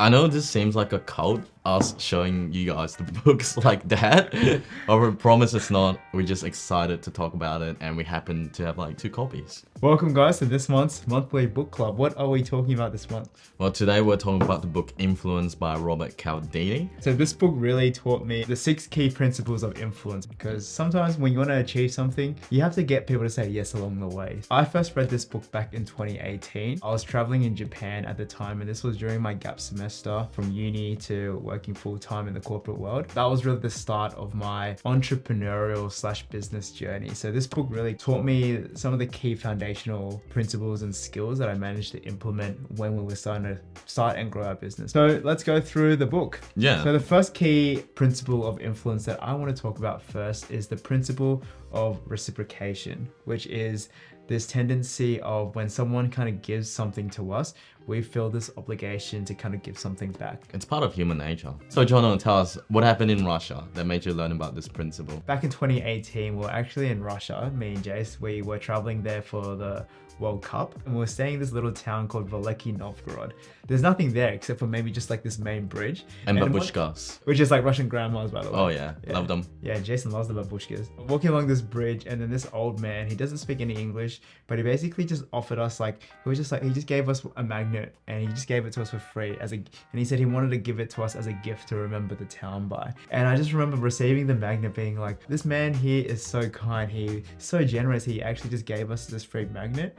I know this seems like a cult, us showing you guys the books like that. But we promise it's not. We're just excited to talk about it, and we happen to have like 2 copies. Welcome guys to this month's monthly book club. What are we talking about this month? Well, today we're talking about the book Influence by Robert Cialdini. So this book really taught me the 6 key principles of influence, because sometimes when you want to achieve something, you have to get people to say yes along the way. I first read this book back in 2018. I was traveling in Japan at the time, and this was during my gap semester from uni to working full-time in the corporate world. That was really the start of my entrepreneurial/business journey. So this book really taught me some of the key foundational principles and skills that I managed to implement when we were starting to start and grow our business. So let's go through the book. Yeah. So the first key principle of influence that I want to talk about first is the principle of reciprocation, which is this tendency of when someone kind of gives something to us, we feel this obligation to kind of give something back. It's part of human nature. So Jono, tell us what happened in Russia that made you learn about this principle. Back in 2018, we were actually in Russia, me and Jace. We were traveling there for the World Cup, and we were staying in this little town called Veliki Novgorod. There's nothing there except for maybe just like this main bridge. And babushkas. Which is like Russian grandmas, by the way. Oh yeah, love them. Yeah, Jason loves the babushkas. Walking along this bridge, and then this old man, he doesn't speak any English, but he basically just offered us he just gave us a magnet, and he just gave it to us for free and he said he wanted to give it to us as a gift to remember the town by. And I just remember receiving the magnet being like, this man here is so kind, he's so generous, he actually just gave us this free magnet.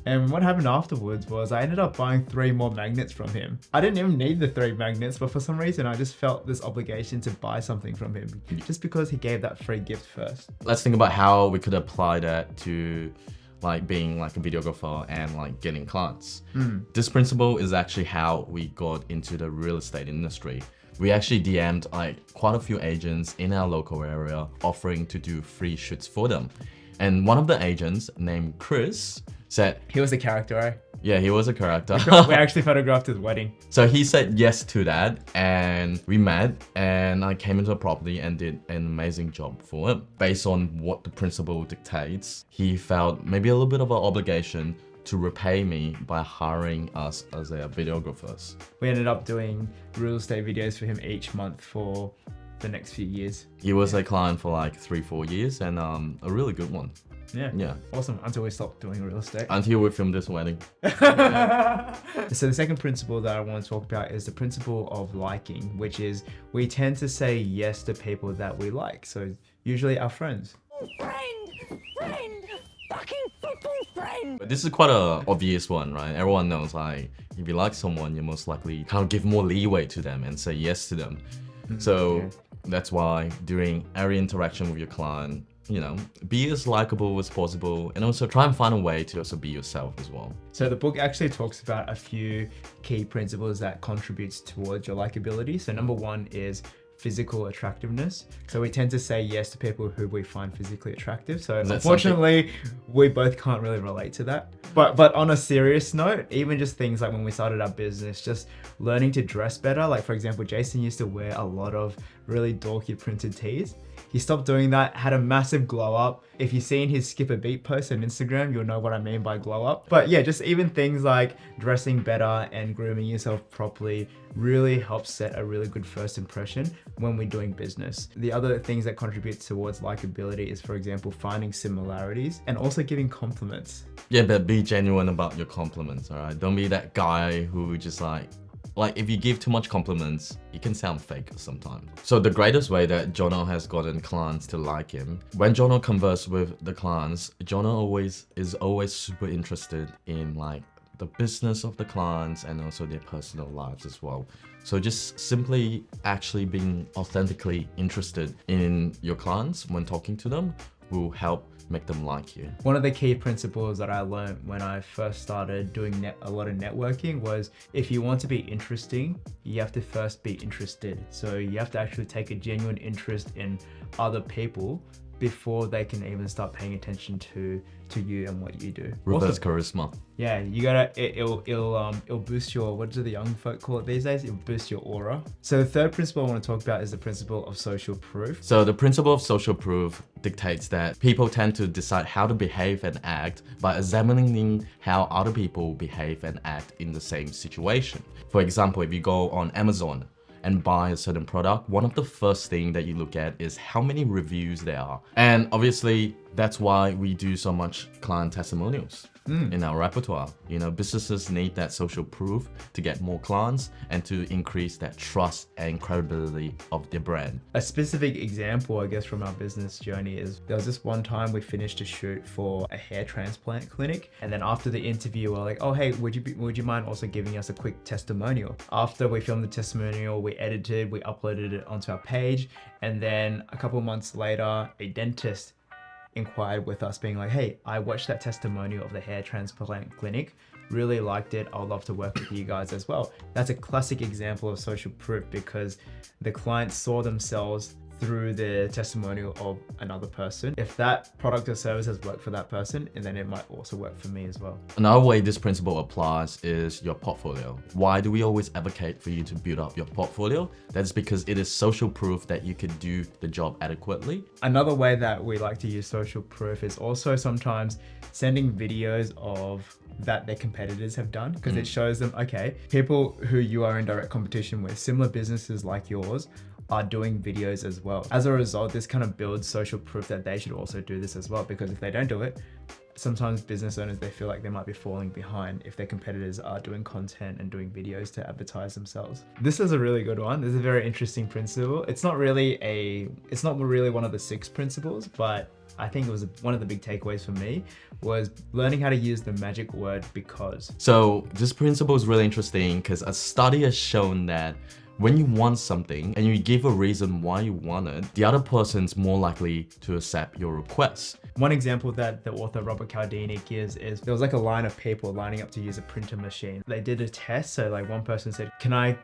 And what happened afterwards was I ended up buying 3 more magnets from him. I didn't even need the 3 magnets, but for some reason I just felt this obligation to buy something from him just because he gave that free gift first. Let's think about how we could apply that to like being like a videographer and like getting clients. This principle is actually how we got into the real estate industry. We actually DM'd like quite a few agents in our local area offering to do free shoots for them. And one of the agents named Chris said... He was a character, right? Yeah, he was a character. We actually photographed his wedding. So he said yes to that, and we met, and I came into the property and did an amazing job for him. Based on what the principle dictates, he felt maybe a little bit of an obligation to repay me by hiring us as their videographers. We ended up doing real estate videos for him each month for the next few years. He was a client for like 3-4 years, and a really good one. Yeah. Awesome. Until we stopped doing real estate. Until we filmed this wedding. So the second principle that I want to talk about is the principle of liking, which is we tend to say yes to people that we like. So usually our friends. Fucking football friend. But this is quite a obvious one, right? Everyone knows like if you like someone, you most likely kind of give more leeway to them and say yes to them. So that's why during every interaction with your client, you know, be as likable as possible, and also try and find a way to also be yourself as well. So the book actually talks about a few key principles that contributes towards your likability. So number 1 is physical attractiveness. So we tend to say yes to people who we find physically attractive. So unfortunately, we both can't really relate to that. But on a serious note, even just things like when we started our business, just learning to dress better. Like for example, Jason used to wear a lot of really dorky printed tees. He stopped doing that, had a massive glow up. If you've seen his skip a beat post on Instagram, you'll know what I mean by glow up. But yeah, just even things like dressing better and grooming yourself properly really helps set a really good first impression when we're doing business. The other things that contribute towards likability is, for example, finding similarities and also giving compliments. Yeah, but be genuine about your compliments, all right? Don't be that guy who just like if you give too much compliments, it can sound fake sometimes. So the greatest way that Jono has gotten clients to like him, when Jono converses with the clients, Jono is always super interested in like the business of the clients and also their personal lives as well. So just simply actually being authentically interested in your clients when talking to them will help make them like you. One of the key principles that I learned when I first started doing a lot of networking was if you want to be interesting, you have to first be interested. So you have to actually take a genuine interest in other people before they can even start paying attention to you and what you do. Reverse Also, charisma. yeah, you gotta, it'll boost your, what do the young folk call it these days? It'll boost your aura. So the third principle I want to talk about is the principle of social proof. So the principle of social proof dictates that people tend to decide how to behave and act by examining how other people behave and act in the same situation. For example, if you go on Amazon and buy a certain product, one of the first things that you look at is how many reviews there are. And obviously, that's why we do so much client testimonials in our repertoire. You know, businesses need that social proof to get more clients and to increase that trust and credibility of their brand. A specific example, I guess, from our business journey is there was this one time we finished a shoot for a hair transplant clinic. And then after the interview, we're like, oh, hey, would you mind also giving us a quick testimonial? After we filmed the testimonial, we edited, we uploaded it onto our page. And then a couple months later, a dentist inquired with us being like, hey, I watched that testimonial of the hair transplant clinic, really liked it, I'd love to work with you guys as well. That's a classic example of social proof because the client saw themselves through the testimonial of another person. If that product or service has worked for that person, and then it might also work for me as well. Another way this principle applies is your portfolio. Why do we always advocate for you to build up your portfolio? That's because it is social proof that you can do the job adequately. Another way that we like to use social proof is also sometimes sending videos of that their competitors have done, because it shows them, okay, people who you are in direct competition with, similar businesses like yours, are doing videos as well. As a result, this kind of builds social proof that they should also do this as well, because if they don't do it, sometimes business owners, they feel like they might be falling behind if their competitors are doing content and doing videos to advertise themselves. This is a really good one. This is a very interesting principle. It's not really one of the 6 principles, but I think it was one of the big takeaways for me was learning how to use the magic word because. So this principle is really interesting because a study has shown that when you want something and you give a reason why you want it, the other person's more likely to accept your request. One example that the author Robert Cialdini gives is there was like a line of people lining up to use a printer machine. They did a test, so like one person said, can I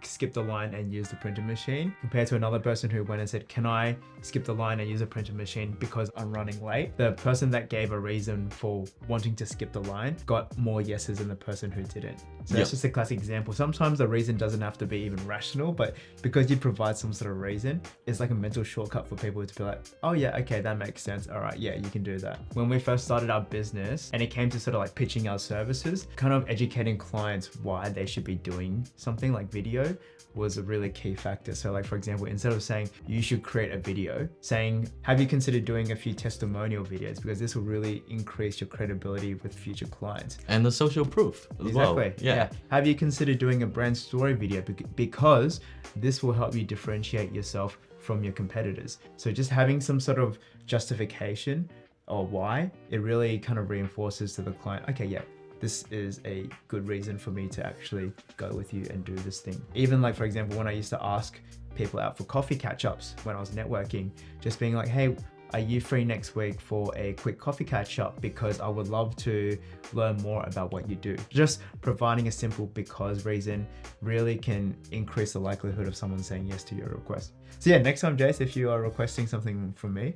skip the line and use the printer machine? Compared to another person who went and said, can I skip the line and use a printer machine because I'm running late? The person that gave a reason for wanting to skip the line got more yeses than the person who didn't. So that's just a classic example. Sometimes the reason doesn't have to be even rational, but because you provide some sort of reason, it's like a mental shortcut for people to be like, oh yeah, okay, that makes sense. All right, yeah, you can do that. When we first started our business and it came to sort of like pitching our services, kind of educating clients why they should be doing something like video was a really key factor. So like, for example, instead of saying you should create a video, saying, have you considered doing a few testimonial videos? Because this will really increase your credibility with future clients. And the social proof as well. Exactly. Yeah. Have you considered doing a brand story video? Because this will help you differentiate yourself from your competitors. So just having some sort of justification or why, it really kind of reinforces to the client, okay, yeah, this is a good reason for me to actually go with you and do this thing. Even like, for example, when I used to ask people out for coffee catch-ups when I was networking, just being like, hey, are you free next week for a quick coffee catch-up? Because I would love to learn more about what you do. Just providing a simple because reason really can increase the likelihood of someone saying yes to your request. So yeah, next time, Jace, if you are requesting something from me,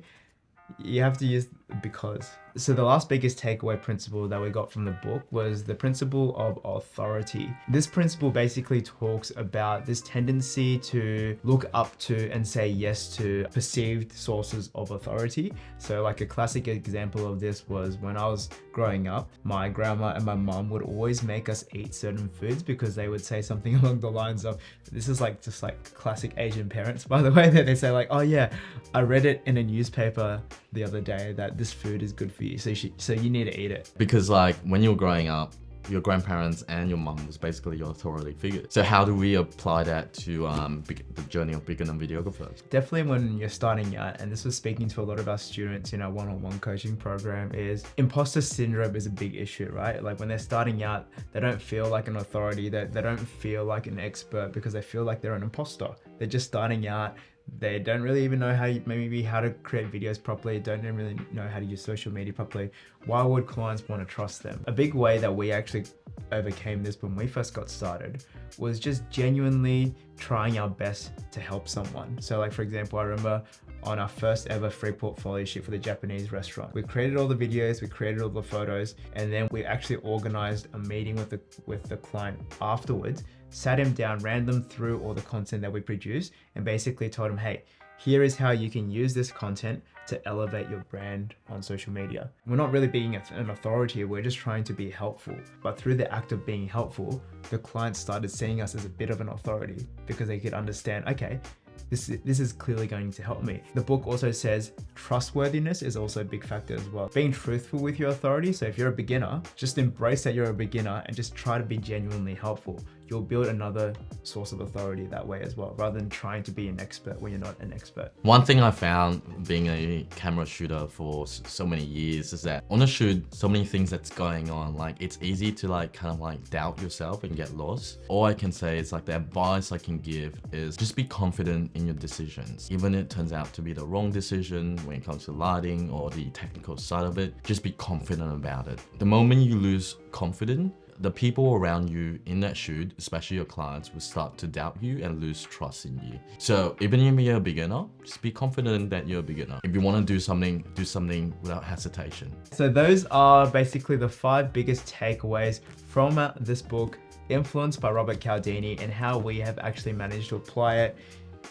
you have to use because. So the last biggest takeaway principle that we got from the book was the principle of authority. This principle basically talks about this tendency to look up to and say yes to perceived sources of authority. So like a classic example of this was when I was growing up, my grandma and my mom would always make us eat certain foods because they would say something along the lines of, this is like just like classic Asian parents, by the way, that they say like, oh yeah, I read it in a newspaper the other day that this food is good for you, so you need to eat it. Because like when you were growing up, your grandparents and your mom was basically your authority figure. So how do we apply that to the journey of beginner videographers? Definitely when you're starting out, and this was speaking to a lot of our students in our one-on-one coaching program, is imposter syndrome is a big issue, right? Like when they're starting out, they don't feel like an authority, they don't feel like an expert because they feel like they're an imposter. They're just starting out. They don't really even know how to create videos properly, don't really know how to use social media properly. Why would clients want to trust them? A big way that we actually overcame this when we first got started was just genuinely trying our best to help someone. So like, for example, I remember on our first ever free portfolio shoot for the Japanese restaurant. We created all the videos, we created all the photos, and then we actually organized a meeting with the client afterwards, sat him down, ran them through all the content that we produced, and basically told him, hey, here is how you can use this content to elevate your brand on social media. We're not really being an authority, we're just trying to be helpful. But through the act of being helpful, the clients started seeing us as a bit of an authority because they could understand, okay, this is clearly going to help me. The book also says trustworthiness is also a big factor as well. Being truthful with your authority. So if you're a beginner, just embrace that you're a beginner and just try to be genuinely helpful. You'll build another source of authority that way as well, rather than trying to be an expert when you're not an expert. One thing I found being a camera shooter for so many years is that on a shoot, so many things that's going on, like it's easy to like kind of like doubt yourself and get lost. All I can say is like the advice I can give is just be confident in your decisions. Even if it turns out to be the wrong decision when it comes to lighting or the technical side of it, just be confident about it. The moment you lose confidence, the people around you in that shoot, especially your clients, will start to doubt you and lose trust in you. So even if you're a beginner, just be confident that you're a beginner. If you want to do something without hesitation. So those are basically the 5 biggest takeaways from this book, Influenced by Robert Cialdini, and how we have actually managed to apply it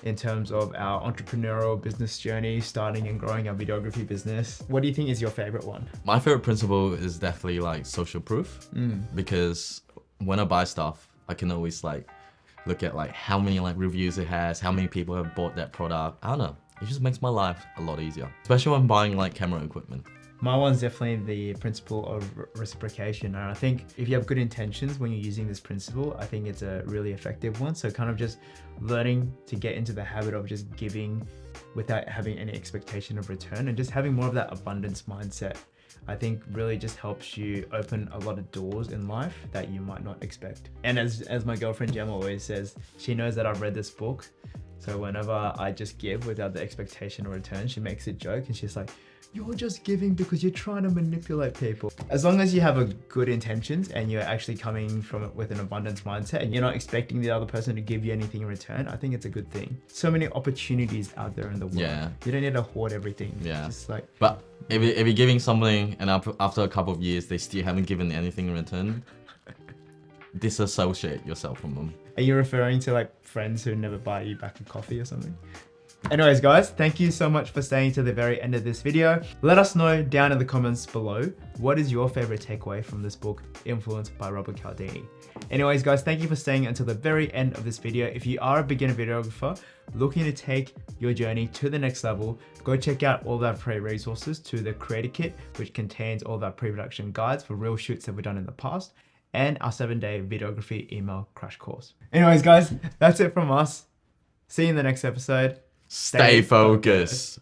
in terms of our entrepreneurial business journey, starting and growing our videography business. What do you think is your favorite one? My favorite principle is definitely like social proof, because when I buy stuff, I can always like look at like how many like reviews it has, how many people have bought that product. I don't know, it just makes my life a lot easier, especially when buying like camera equipment. My one's definitely the principle of reciprocation. And I think if you have good intentions when you're using this principle, I think it's a really effective one. So kind of just learning to get into the habit of just giving without having any expectation of return, and just having more of that abundance mindset, I think really just helps you open a lot of doors in life that you might not expect. And as my girlfriend Gemma always says, she knows that I've read this book. So whenever I just give without the expectation of return, she makes a joke and she's like, you're just giving because you're trying to manipulate people. As long as you have a good intentions and you're actually coming from it with an abundance mindset and you're not expecting the other person to give you anything in return, I think it's a good thing. So many opportunities out there in the world. Yeah. You don't need to hoard everything. Yeah. Just like, But if you're giving something and after a couple of years, they still haven't given anything in return, disassociate yourself from them. are you referring to like friends who never buy you back a coffee or something? Anyways guys, thank you so much for staying to the very end of this video. Let us know down in the comments below, what is your favorite takeaway from this book, Influenced by Robert Cialdini? Anyways guys, thank you for staying until the very end of this video. If you are a beginner videographer looking to take your journey to the next level, go check out all of our free resources to the Creator Kit, which contains all of our pre-production guides for real shoots that we've done in the past, and our 7-day videography email crash course. Anyways guys, that's it from us. See you in the next episode. Stay focused.